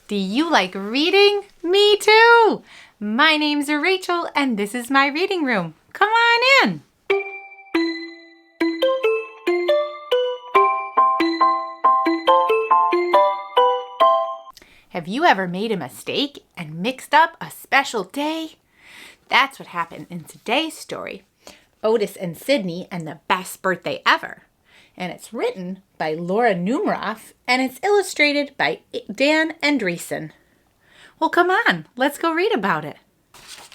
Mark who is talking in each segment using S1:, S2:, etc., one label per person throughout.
S1: Do you like reading? Me too! My name's Rachael and this is my reading room. Come on in! Have you ever made a mistake and mixed up a special day? That's what happened in today's story, Otis and Sydney and the Best Birthday Ever. And it's written by Numeroff and it's illustrated by Andreasen. Well, come on, let's go read about it.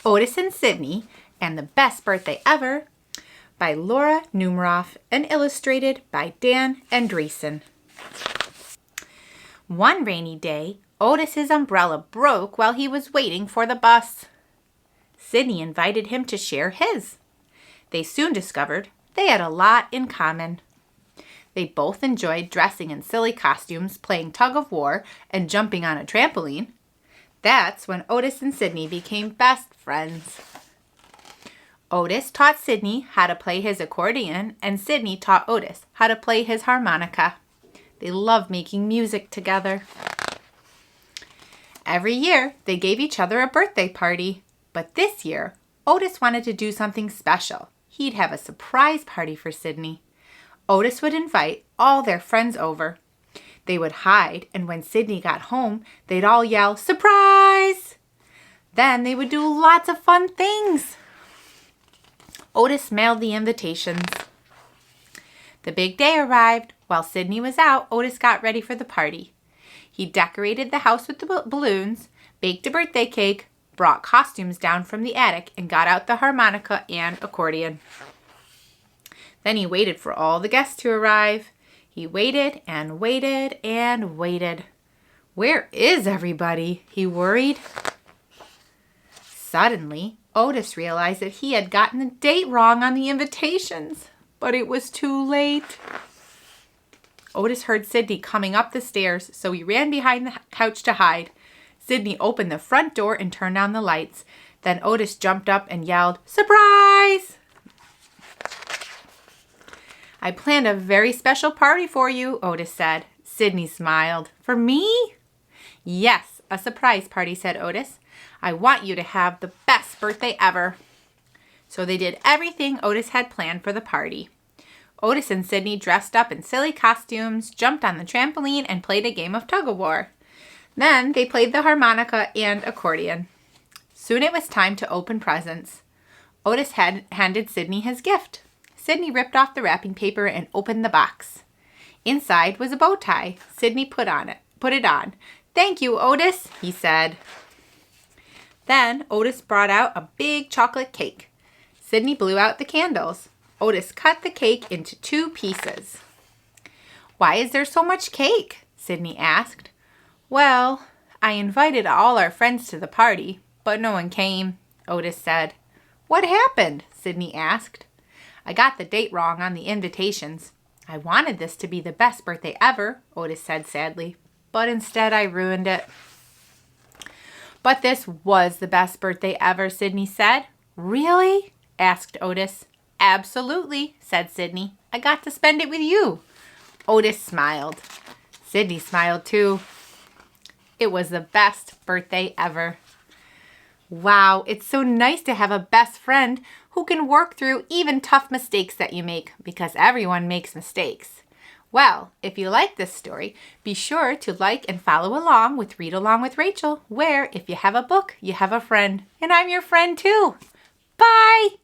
S1: Otis and Sydney and the Best Birthday Ever by Numeroff and illustrated by Andreasen. One rainy day, Otis's umbrella broke while he was waiting for the bus. Sydney invited him to share his. They soon discovered they had a lot in common. They both enjoyed dressing in silly costumes, playing tug-of-war, and jumping on a trampoline. That's when Otis and Sydney became best friends. Otis taught Sydney how to play his accordion, and Sydney taught Otis how to play his harmonica. They loved making music together. Every year, they gave each other a birthday party. But this year, Otis wanted to do something special. He'd have a surprise party for Sydney. Otis would invite all their friends over. They would hide, and when Sydney got home, they'd all yell, "Surprise!" Then they would do lots of fun things. Otis mailed the invitations. The big day arrived. While Sydney was out, Otis got ready for the party. He decorated the house with the balloons, baked a birthday cake, brought costumes down from the attic, and got out the harmonica and accordion. Then he waited for all the guests to arrive. He waited and waited and waited. Where is everybody? He worried. Suddenly, Otis realized that he had gotten the date wrong on the invitations, but it was too late. Otis heard Sydney coming up the stairs, so he ran behind the couch to hide. Sydney opened the front door and turned on the lights. Then Otis jumped up and yelled, "Surprise!" "I planned a very special party for you," Otis said. Sydney smiled. "For me?" "Yes, a surprise party," said Otis. "I want you to have the best birthday ever." So they did everything Otis had planned for the party. Otis and Sydney dressed up in silly costumes, jumped on the trampoline, and played a game of tug-of-war. Then they played the harmonica and accordion. Soon it was time to open presents. Otis handed Sydney his gift. Sydney ripped off the wrapping paper and opened the box. Inside was a bow tie. Sydney put it on. "Thank you, Otis," he said. Then Otis brought out a big chocolate cake. Sydney blew out the candles. Otis cut the cake into 2 pieces. "Why is there so much cake?" Sydney asked. "Well, I invited all our friends to the party, but no one came," Otis said. "What happened?" Sydney asked. "I got the date wrong on the invitations. I wanted this to be the best birthday ever," Otis said sadly, "but instead I ruined it." "But this was the best birthday ever," Sydney said. "Really?" asked Otis. "Absolutely," said Sydney. "I got to spend it with you." Otis smiled. Sydney smiled too. It was the best birthday ever. Wow, it's so nice to have a best friend who can work through even tough mistakes that you make, because everyone makes mistakes. Well, if you like this story, be sure to like and follow along with Read Along with Rachael, where if you have a book, you have a friend. And I'm your friend too. Bye!